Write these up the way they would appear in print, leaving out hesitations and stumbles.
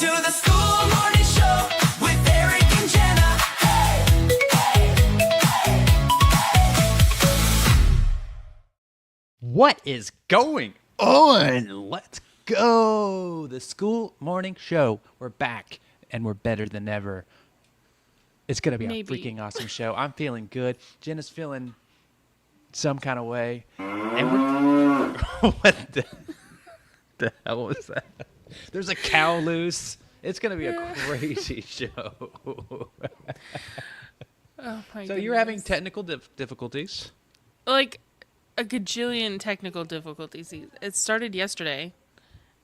to the Skool Morning Show with Eric and Jenna. Hey, hey, hey. What is going on? Let's go. The Skool Morning Show. We're back and we're better than ever. It's going to be a freaking awesome show. I'm feeling good. Jenna's feeling some kind of way. And we're... what the hell was that? There's a cow loose. It's going to be a crazy show. Oh my So goodness. you're having technical difficulties. Like a gajillion technical difficulties. It started yesterday.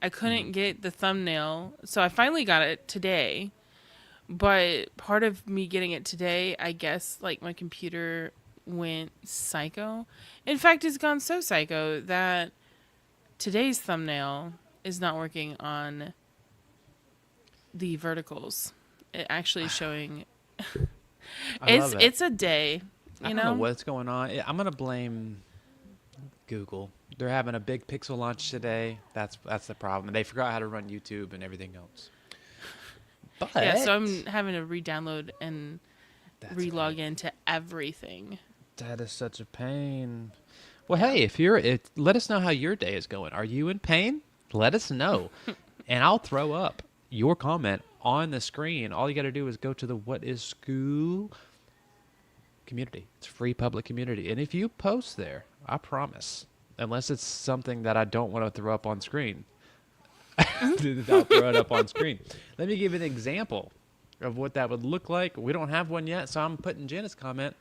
I couldn't get the thumbnail, so I finally got it today. But part of me getting it today, I guess, like my computer went psycho. In fact, it's gone so psycho that today's thumbnail is not working on the verticals. It actually is showing. It's a day. I don't know what's going on. I'm gonna blame Google. They're having a big Pixel launch today. That's the problem. They forgot how to run YouTube and everything else. But yeah, so I'm having to re-download and re-log into everything. That is such a pain. Well, hey, let us know how your day is going. Are you in pain? Let us know, and I'll throw up your comment on the screen. All you got to do is go to the What is Skool community. It's a free public community, and if you post there, I promise, unless it's something that I don't want to throw up on screen, I'll throw it up on screen. Let me give you an example of what that would look like. We don't have one yet, so I'm putting Jenna's comment.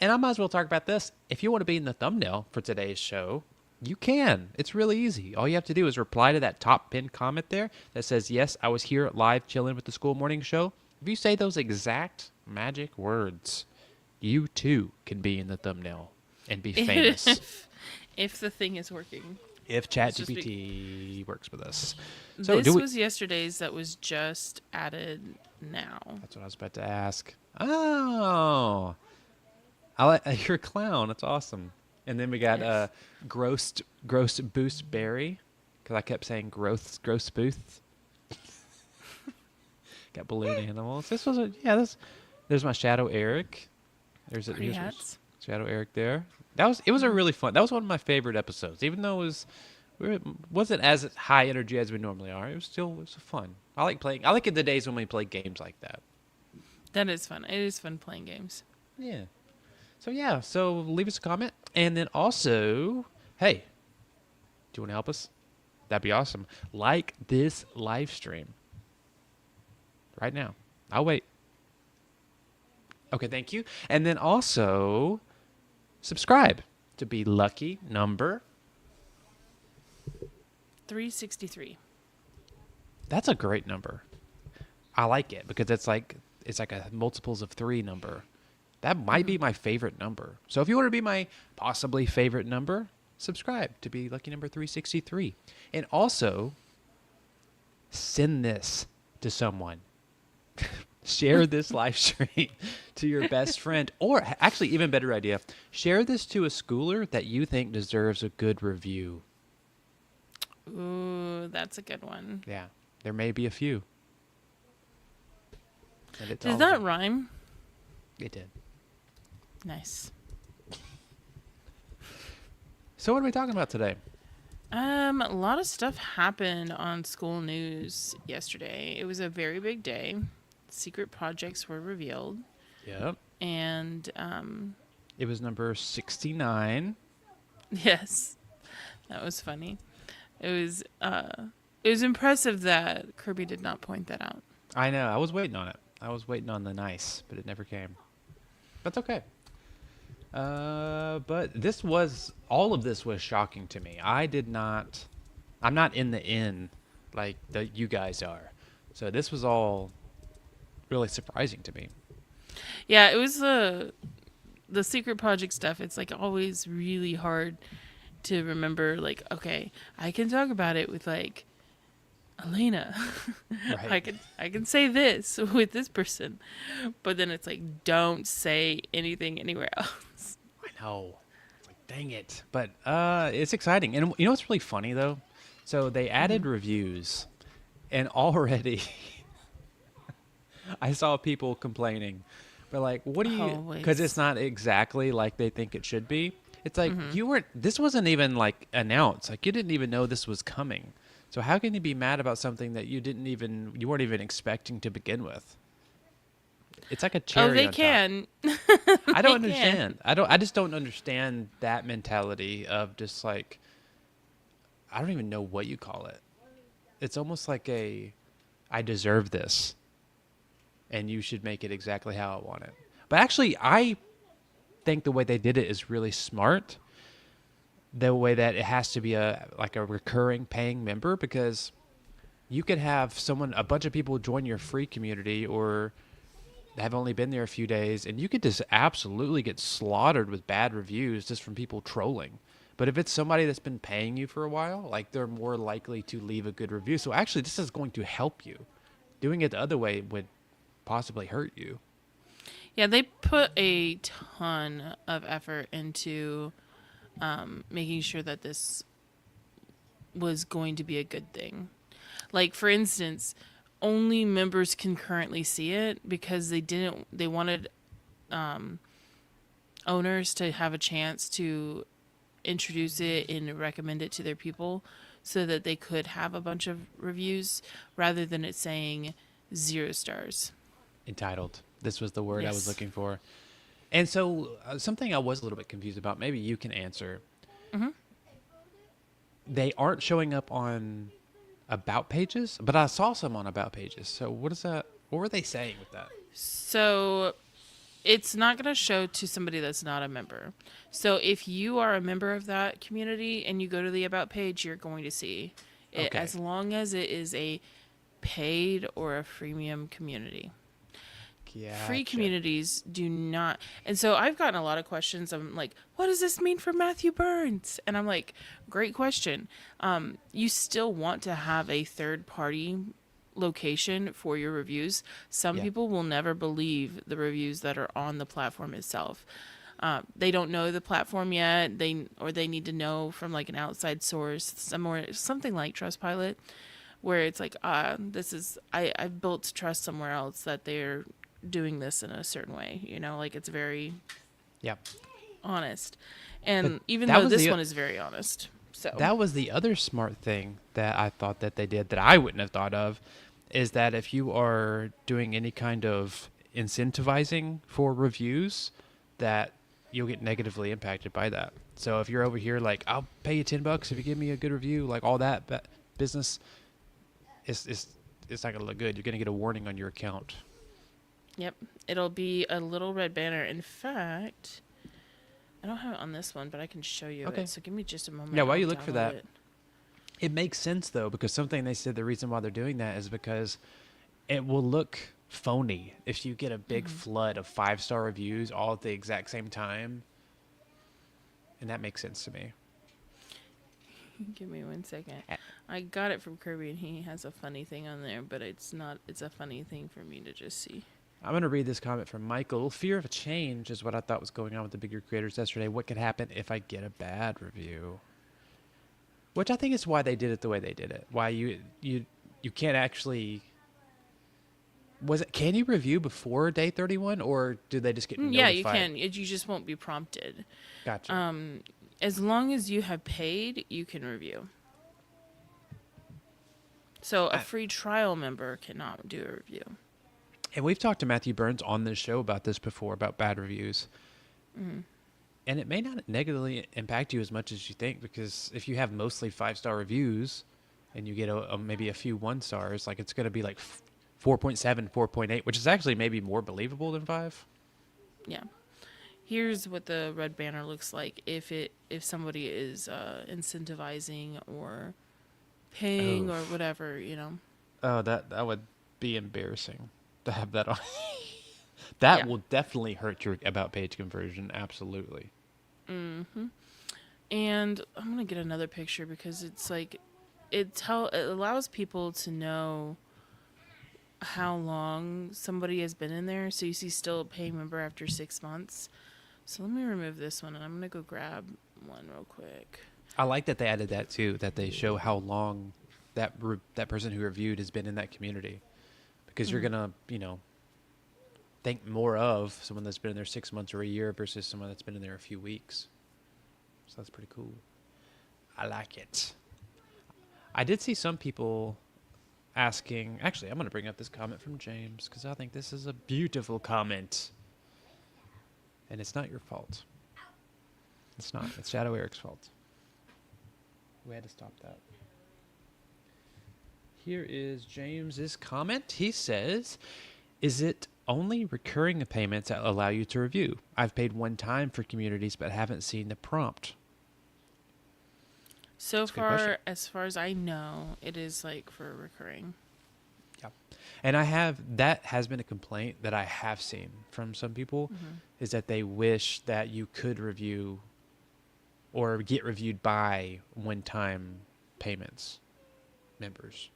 And I might as well talk about this. If you want to be in the thumbnail for today's show, you can. It's really easy. All you have to do is reply to that top pinned comment there that says, yes, I was here live chilling with the Skool Morning Show. If you say those exact magic words, you too can be in the thumbnail and be famous. If the thing is working. If ChatGPT works with us. So this was yesterday's that was just added now. That's what I was about to ask. Oh. You're a clown. That's awesome. And then we got gross boost berry, because I kept saying gross boost. Got balloon animals. This was there's my Shadow Eric. Here's Shadow Eric there. It was a really fun. That was one of my favorite episodes, even though it wasn't as high energy as we normally are. It was fun. I like playing. I like the days when we play games like that. That is fun. It is fun playing games. Yeah. So leave us a comment. And then also, hey, do you want to help us? That'd be awesome. Like this live stream right now. I'll wait. Okay, thank you. And then also subscribe to be lucky number 363. That's a great number. I like it because it's like a multiples of 3 number. That might be my favorite number. So if you want to be my possibly favorite number, subscribe to be lucky number 363. And also, send this to someone. Share this live stream to your best friend. Or, actually, even better idea, share this to a schooler that you think deserves a good review. Ooh, that's a good one. Yeah, there may be a few. Did that rhyme? It did. Nice. So what are we talking about today? A lot of stuff happened on school news yesterday. It was a very big day. Secret projects were revealed. Yep. And it was number 69. Yes. That was funny. It was impressive that Kirby did not point that out. I know. I was waiting on it. I was waiting on the nice, but it never came. That's okay. But all of this was shocking to me. I'm not in the inn like you guys are. So this was all really surprising to me. Yeah, it was the secret project stuff. It's like always really hard to remember, like, okay, I can talk about it with like Elena. Right. I can say this with this person. But then it's like, don't say anything anywhere else. I know. It's like, dang it. But it's exciting. And you know what's really funny though? So they added reviews And already I saw people complaining. But like, what do you, because it's Always. not exactly like they think it should be. It's like you weren't, this wasn't even like announced. Like you didn't even know this was coming. So how can you be mad about something that you weren't even expecting to begin with? It's like a Oh, cherry they on top. can. I don't They can. understand. I just don't understand that mentality of just like, I don't even know what you call it. It's almost like I deserve this and you should make it exactly how I want it. But actually, I think the way they did it is really smart. The way that it has to be a recurring paying member, because you could have a bunch of people join your free community or have only been there a few days, and you could just absolutely get slaughtered with bad reviews just from people trolling. But if it's somebody that's been paying you for a while, like they're more likely to leave a good review. So actually, this is going to help you. Doing it the other way would possibly hurt you. Yeah, they put a ton of effort into making sure that this was going to be a good thing. Like, for instance, only members can currently see it because they wanted owners to have a chance to introduce it and recommend it to their people so that they could have a bunch of reviews rather than it saying 0 stars. Entitled. This was the word I was Yes. looking for. And so, something I was a little bit confused about, maybe you can answer. They aren't showing up on about pages, but I saw some on about pages. So, what is that? What were they saying with that? So it's not going to show to somebody that's not a member. So if you are a member of that community and you go to the about page, you're going to see it Okay. as long as it is a paid or a freemium community. Free Gotcha. communities do not. And so I've gotten a lot of questions. I'm like, what does this mean for Matthew Burns? And I'm like, great question. You still want to have a third party location for your reviews. Some Yeah. people will never believe the reviews that are on the platform itself. They don't know the platform yet. They need to know from like an outside source, somewhere, something like Trustpilot, where it's like, I've built trust somewhere else that they're doing this in a certain way. Like it's very Yeah. honest. But And even that though was this the one is very honest, so that was the other smart thing that I thought that they did that I wouldn't have thought of, is that if you are doing any kind of incentivizing for reviews, that you'll get negatively impacted by that. So if you're over here like, I'll pay you $10 if you give me a good review, like all that business, it's not gonna look good. You're gonna get a warning on your account. yep, it'll be a little red banner. In fact, I don't have it on this one, but I can show you Okay. it. So give me just a moment. Yeah, while I'll you look for download that, it. it makes sense though, because something they said the reason why they're doing that is because it will look phony if you get a big flood of 5-star reviews all at the exact same time. And that makes sense to me. Give me 1 second. Uh, I got it from Kirby, and he has a funny thing on there, but it's not. It's a funny thing for me to just see. I'm going to read this comment from Michael. Fear of a change is what I thought was going on with the bigger creators yesterday. What could happen if I get a bad review? Which I think is why they did it the way they did it. Why you can't actually. Can you review before day 31, or do they just get notified? Yeah, you can. You just won't be prompted. Gotcha. As long as you have paid, you can review. So a I- free trial member cannot do a review. And we've talked to Matthew Burns on this show about this before, about bad reviews. And it may not negatively impact you as much as you think, because if you have mostly 5-star reviews and you get maybe a few 1 stars, like it's going to be like 4.7, 4.8, which is actually maybe more believable than 5. Yeah. Here's what the red banner looks like if somebody is incentivizing or paying or Oof. whatever. Oh, that would be embarrassing to have that on. That Yeah. will definitely hurt your about page conversion. Absolutely. And I'm gonna get another picture because it's like it allows people to know how long somebody has been in there. So you see still a paying member after 6 months. So let me remove this one and I'm gonna go grab one real quick. I like that they added that too, that they show how long that person who reviewed has been in that community, because you're gonna think more of someone that's been in there 6 months or a year versus someone that's been in there a few weeks. So that's pretty cool. I like it. I did see some people asking. Actually, I'm going to bring up this comment from James because I think this is a beautiful comment. And it's not your fault. It's not. It's Shadow Eric's fault. We had to stop that. Here is James's comment. He says, "Is it only recurring payments that allow you to review? I've paid one time for communities but haven't seen the prompt." So That's a good question. far, as far as I know, it is like for recurring. Yeah. And that has been a complaint that I have seen from some people, is that they wish that you could review or get reviewed by one-time payments members.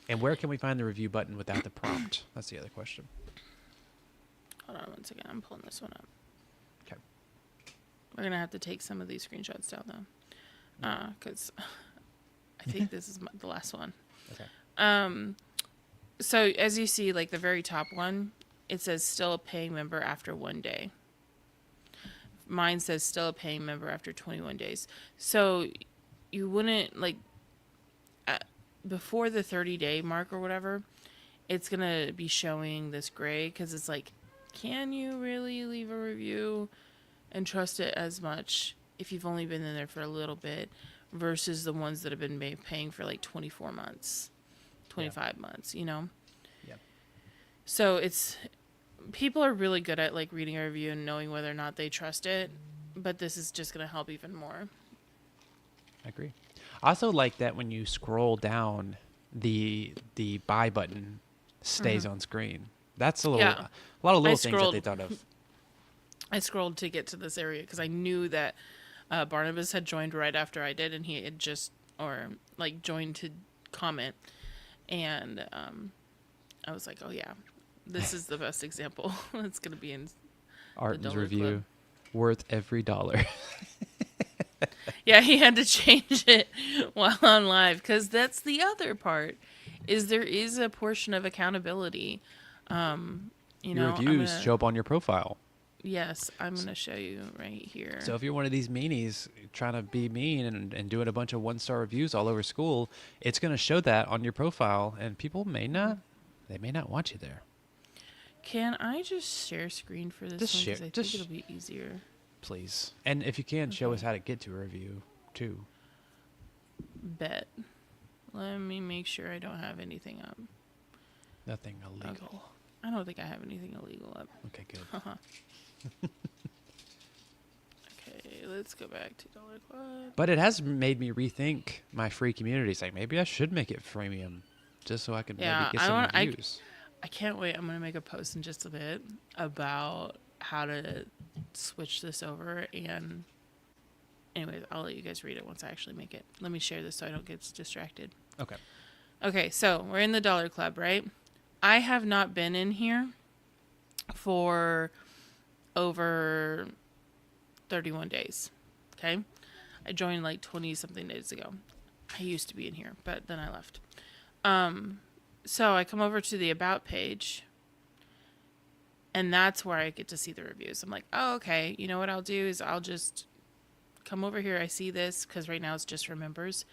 And where can we find the review button without the prompt? That's the other question. Hold on one second. I'm pulling this one up. Okay. We're going to have to take some of these screenshots down, though. Because I think this is the last one. Okay. So as you see, like the very top one, it says still a paying member after 1 day. Mine says still a paying member after 21 days. So you wouldn't before the 30-day mark or whatever, it's going to be showing this gray because it's like, can you really leave a review and trust it as much if you've only been in there for a little bit versus the ones that have been paying for like 24 months, 25 months, Yep. So people are really good at like reading a review and knowing whether or not they trust it, but this is just going to help even more. I agree. I also like that when you scroll down, the buy button stays on screen. That's a lot of little things that they thought of. I scrolled to get to this area because I knew that Barnabas had joined right after I did, and he had joined to comment, and I was like, oh yeah, this is the best example. It's gonna be in Arden's review, worth every dollar. Yeah, he had to change it while on live because that's the other part. Is there is a portion of accountability. Your reviews show up on your profile. Yes, I'm going to show you right here. So if you're one of these meanies trying to be mean and doing a bunch of 1-star reviews all over Skool, it's going to show that on your profile, and people may not want you there. Can I just share screen for this Just one? share. 'Cause I think it'll be easier. Please. And if you can, show us how to get to a review, too. Bet. Let me make sure I don't have anything up. Nothing illegal. Okay. I don't think I have anything illegal up. Okay, good. Okay, let's go back to Dollar Club. But it has made me rethink my free communities. Like, maybe I should make it freemium just so I can maybe get some reviews. I can't wait. I'm going to make a post in just a bit about how to switch this over. And anyways, I'll let you guys read it once I actually make it. Let me share this so I don't get distracted. Okay. Okay, so we're in the Dollar Club, right? I have not been in here for over 31 days. Okay? I joined like 20-something days ago. I used to be in here, but then I left. So I come over to the About page, and that's where I get to see the reviews. I'm like, oh, okay. You know what I'll do is I'll just come over here. I see this because right now it's just for members.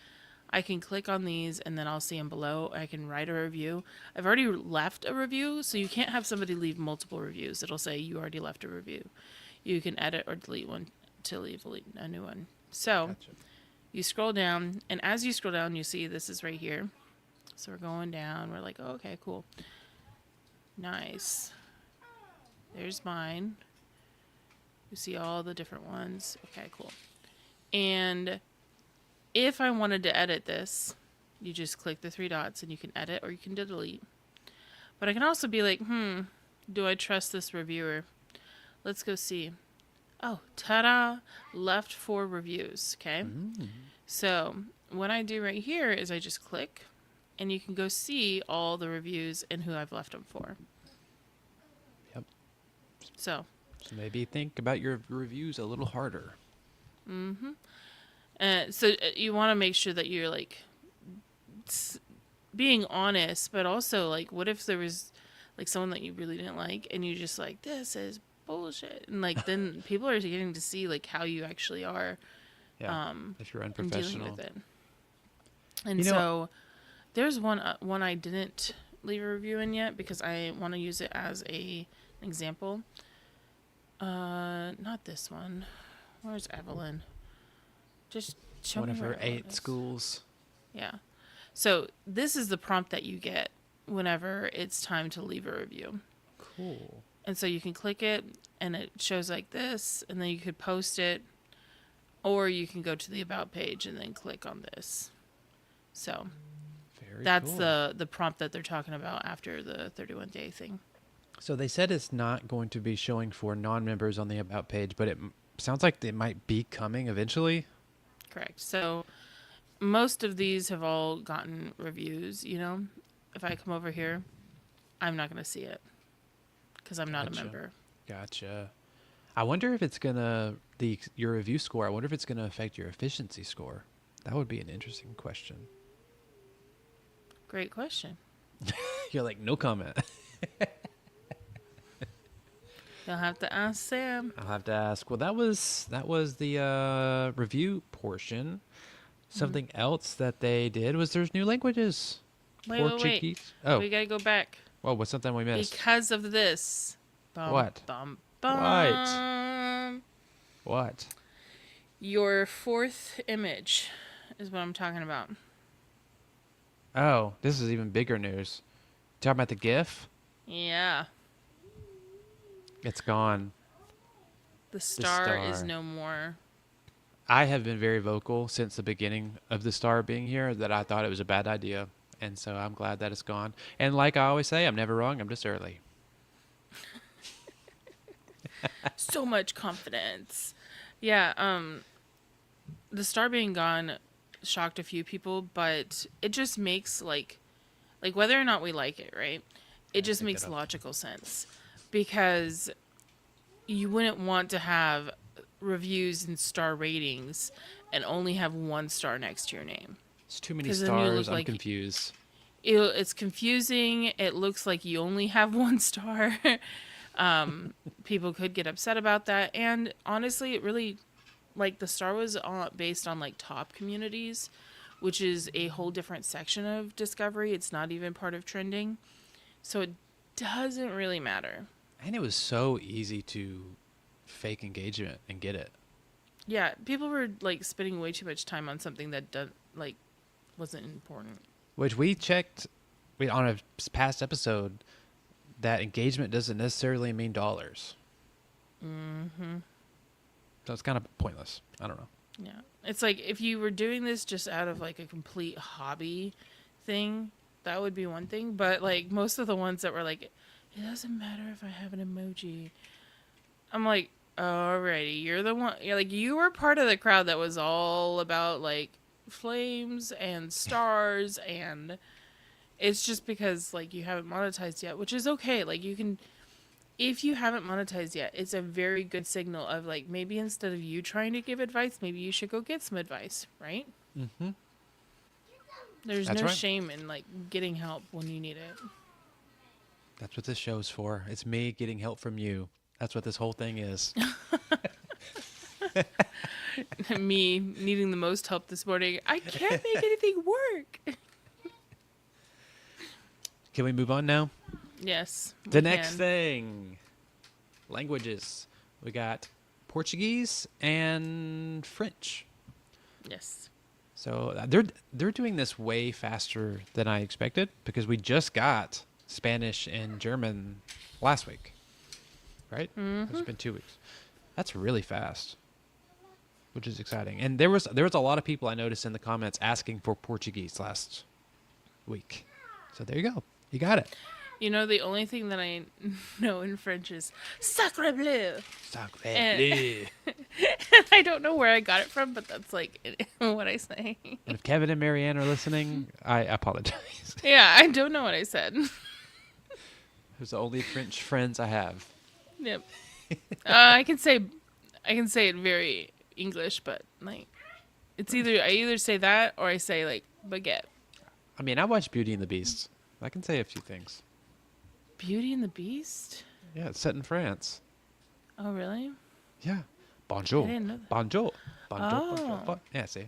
I can click on these, and then I'll see them below. I can write a review. I've already left a review, so you can't have somebody leave multiple reviews. It'll say you already left a review. You can edit or delete one to leave a new one. So you scroll down, and as you scroll down, you see this is right here. So we're going down. We're like, oh, okay, cool. Nice. There's mine. You see all the different ones. Okay, cool. And if I wanted to edit this, you just click the 3 dots and you can edit or you can delete. But I can also be like, do I trust this reviewer? Let's go see. Oh, ta-da! Left 4 reviews, okay? So what I do right here is I just click, and you can go see all the reviews and who I've left them for. Yep. So maybe think about your reviews a little harder. So you want to make sure that you're like being honest, but also like, what if there was like someone that you really didn't like, and you just like, this is bullshit, and like then people are getting to see like how you actually are Yeah. If you're in dealing unprofessional. with it. And You know- so there's one I didn't leave a review in yet because I want to use it as an example. Not this one. Where's Evelyn? Just show One me of where her Evelyn 8 is. schools. Yeah. So this is the prompt that you get whenever it's time to leave a review. Cool. And so you can click it and it shows like this, and then you could post it, or you can go to the about page and then click on this. So Very that's cool. the prompt that they're talking about after the 31-day thing. So they said it's not going to be showing for non-members on the about page, but it sounds like it might be coming eventually. Correct. So most of these have all gotten reviews, you know. If I come over here, I'm not going to see it because I'm not a Gotcha. member. Gotcha. I wonder if it's gonna your review score. I wonder if it's gonna affect your efficiency score. That would be an interesting question. Great question. You're like, no comment. You'll have to ask Sam. I'll have to ask. Well, that was the review portion. Something else that they did was there's new languages. Wait. Portuguese. Oh, We got to go back. well, what's something we missed? Because of this. Bum, What? Bum, What? bum. What? Your fourth image is what I'm talking about. Oh, this is even bigger news. Talking about the GIF? Yeah. It's gone. The star is star. no more. I have been very vocal since the beginning of the star being here that I thought it was a bad idea. And so I'm glad that it's gone. And like I always say, I'm never wrong. I'm just early. So much confidence. Yeah, the star being gone shocked a few people, but it just makes like whether or not we like it, right? It just pick makes that up. logical sense because you wouldn't want to have reviews and star ratings and only have one star next to your name. It's too many 'Cause then you look stars. I'm like- confused. It's confusing. It looks like you only have one star. People could get upset about that, and honestly, it really like the star was based on like top communities, which is a whole different section of Discovery. It's not even part of trending, so it doesn't really matter. And it was so easy to fake engagement and get it. Yeah, people were like spending way too much time on something that wasn't important. Which we checked on a past episode that engagement doesn't necessarily mean dollars. Mm-hmm. So it's kind of pointless. I don't know. Yeah. It's like if you were doing this just out of like a complete hobby thing, that would be one thing. But like most of the ones that were like, it doesn't matter if I have an emoji. I'm like, alrighty, you're the one. You're like, you were part of the crowd that was all about like flames and stars, and it's just because like you haven't monetized yet, which is okay. Like you can. If you haven't monetized yet, it's a very good signal of like maybe instead of you trying to give advice, maybe you should go get some advice, right? Mm-hmm. There's That's no right. shame in like getting help when you need it. That's what this show's for. It's me getting help from you. That's what this whole thing is. Me needing the most help this morning. I can't make anything work. Can we move on now? Yes. The we next can. thing. Languages. We got Portuguese and French. Yes. So they're doing this way faster than I expected because we just got Spanish and German last week, right? Mm-hmm. It's been 2 weeks. That's really fast, which is exciting. And there was a lot of people I noticed in the comments asking for Portuguese last week. So there you go. You got it. You know, the only thing that I know in French is sacre bleu. And- I don't know where I got it from, but that's like what I say. And if Kevin and Marianne are listening, I apologize. Yeah, I don't know what I said. Those are the only French friends I have. Yep. I can say it very English, but like it's I either say that or I say like baguette. I mean, I watched Beauty and the Beast. I can say a few things. Beauty and the Beast? Yeah, it's set in France. Oh, really? Yeah. Bonjour. I didn't know that. Bonjour. Bonjour. Bonjour. Oh. Yeah, see.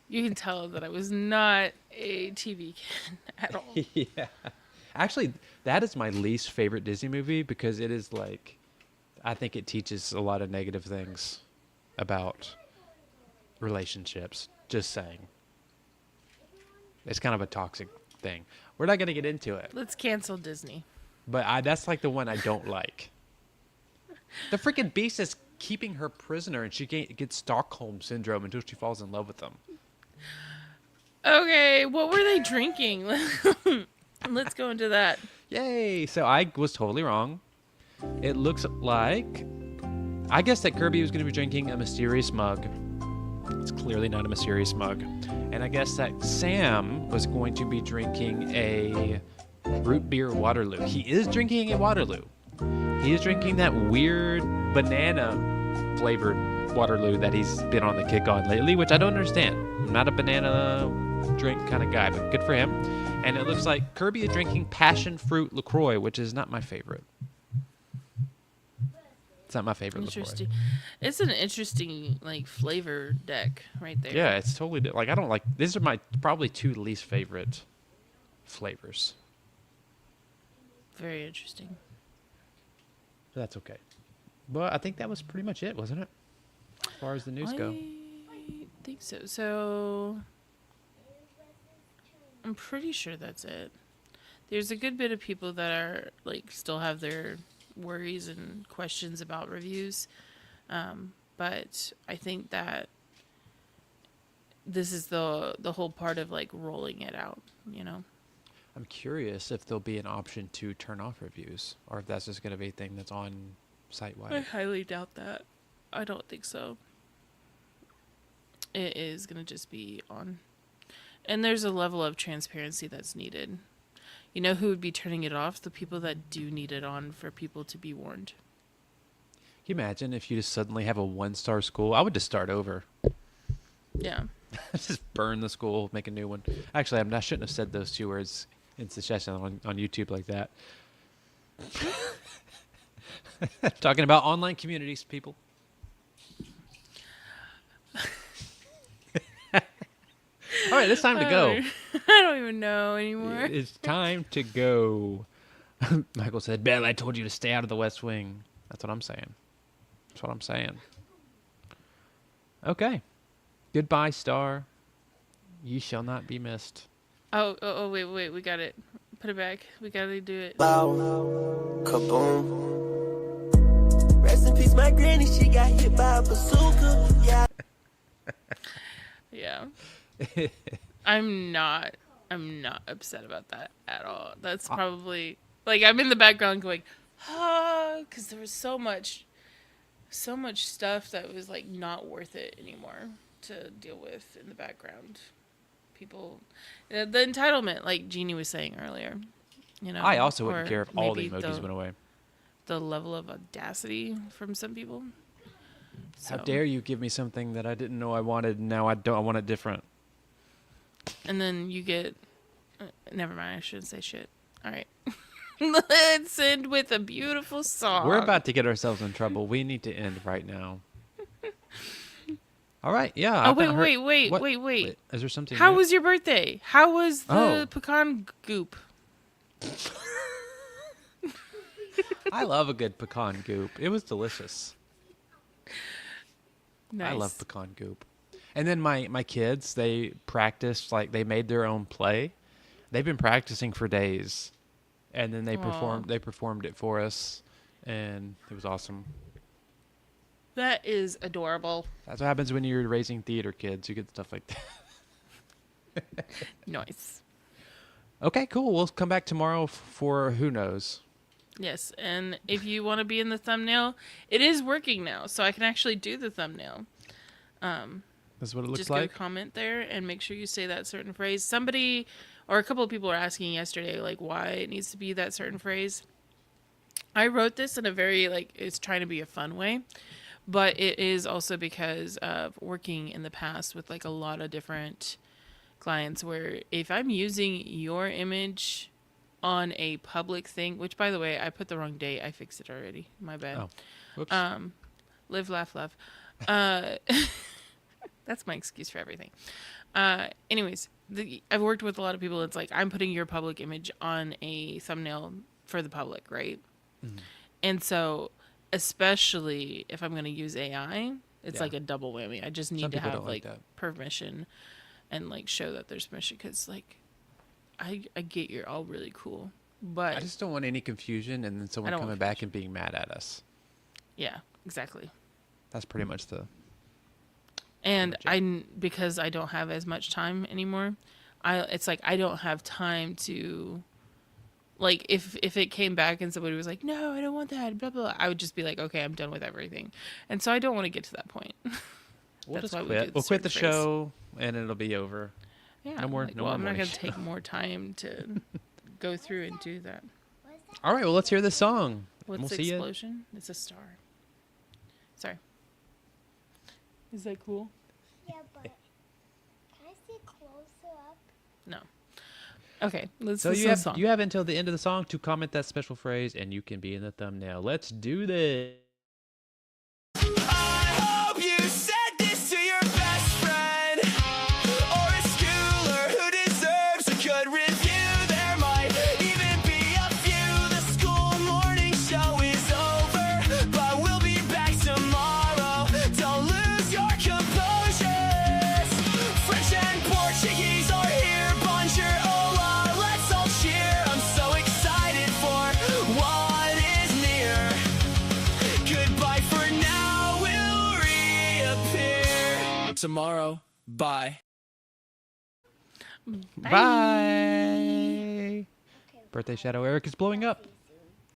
You can tell that I was not a TV kid at all. Yeah. Actually, that is my least favorite Disney movie because it is like, I think it teaches a lot of negative things about relationships. Just saying. It's kind of a toxic thing. We're not going to get into it, Let's cancel Disney. but that's like the one I don't like. The freaking beast is keeping her prisoner and she gets Stockholm syndrome until she falls in love with him. Okay, what were they drinking? Let's go into that. Yay! So I was totally wrong. It looks like, I guess that Kirby was going to be drinking a mysterious mug. It's clearly not a mysterious mug. And I guess that Sam was going to be drinking a root beer Waterloo. He is drinking a Waterloo. He is drinking that weird banana flavored Waterloo that he's been on the kick on lately, which I don't understand. I'm not a banana drink kind of guy, but good for him. And it looks like Kirby is drinking passion fruit LaCroix, which is not my favorite. It's not my favorite LaCroix. Interesting. It's an interesting like flavor deck right there. Yeah, it's totally like I don't like. These are my probably two least favorite flavors. Very interesting. But that's okay. But I think that was pretty much it, wasn't it? As far as the news go. I think so. So I'm pretty sure that's it. There's a good bit of people that are like still have their worries and questions about reviews, but I think that this is the whole part of like rolling it out. You know, I'm curious if there'll be an option to turn off reviews, or if that's just going to be a thing that's on site I wide. highly doubt that. I don't think so. It is going to just be on. And there's a level of transparency that's needed. You know who would be turning it off? The people that do need it on for people to be warned. Can you imagine if you just suddenly have a 1-star school? I would just start over. Yeah. Just burn the school, make a new one. Actually, I shouldn't have said those two words in succession on YouTube like that. Talking about online communities, people. All right, it's time to go. I don't even know anymore. It's time to go. Michael said, Belle, I told you to stay out of the West Wing. That's what I'm saying. That's what I'm saying. Okay. Goodbye, Star. You shall not be missed. Oh, wait. We got it. Put it back. We got to do it. Kaboom. Rest in peace, my granny. She got hit by a bazooka. Yeah. Yeah. I'm not upset about that at all. That's probably like I'm in the background going, because there was so much stuff that was like not worth it anymore to deal with in the background. People, the entitlement, like Jeannie was saying earlier, you know. I also wouldn't or care if all the maybe emojis went away. The level of audacity from some people. How So- dare you give me something that I didn't know I wanted, and now I don't. I want it different. And then you get. Never mind. I shouldn't say shit. All right. Let's end with a beautiful song. We're about to get ourselves in trouble. We need to end right now. All right. Yeah. Oh I've not heard- wait! What? Wait. Is there something? How new? was your birthday? How was the Oh. pecan goop? I love a good pecan goop. It was delicious. Nice. I love pecan goop. And then my kids, they practiced, like they made their own play. They've been practicing for days. And then they Aw. performed it for us, and it was awesome. That is adorable. That's what happens when you're raising theater kids. You get stuff like that. Nice. Okay, cool. We'll come back tomorrow for who knows. Yes, and if you want to be in the thumbnail, it is working now, so I can actually do the thumbnail. This is what it looks Just like. go comment there and make sure you say that certain phrase. Somebody or a couple of people were asking yesterday, like, why it needs to be that certain phrase. I wrote this in a very, like, it's trying to be a fun way, but it is also because of working in the past with, like, a lot of different clients where if I'm using your image on a public thing, which by the way, I put the wrong date. I fixed it already. My bad. Oh, whoops. Live, laugh, love. That's my excuse for everything. Anyways, I've worked with a lot of people. It's like I'm putting your public image on a thumbnail for the public, right? And so, especially if I'm going to use AI, it's Yeah. like a double whammy. I just need Some to people have don't like like that. permission and like show that there's permission because like I get you're all really cool, but I just don't want any confusion and then someone don't coming want back and being mad at us. yeah, exactly. That's pretty much the. And much it. because I don't have as much time anymore, it's like I don't have time to like if it came back and somebody was like, "No, I don't want that." Blah blah, blah, I would just be like, "Okay, I'm done with everything." And so I don't want to get to that point. We'll That's just why we quit. do the We'll quit the certain phrase. show and it'll be over. Yeah. No more- like, no well, more I'm not morning going to show. take more time to go through and do that. All right, well, let's hear the song. What's We'll the see you. explosion? It's a star. Sorry. Is that cool? Yeah, but can I see closer up? No. Okay, let's So listen you to the have song. you have until the end of the song to comment that special phrase, and you can be in the thumbnail. Let's do this. I hope you said this to your best friend or a schooler who deserves a good review. There might even be a few. The school morning show is over, but we'll be back tomorrow. Don't lose your composure. French and Portuguese are here. Bonjour, hola, let's all cheer. I'm so excited for what is near. Goodbye for now, we'll reappear tomorrow. Bye. Bye. Birthday shadow Eric is blowing up.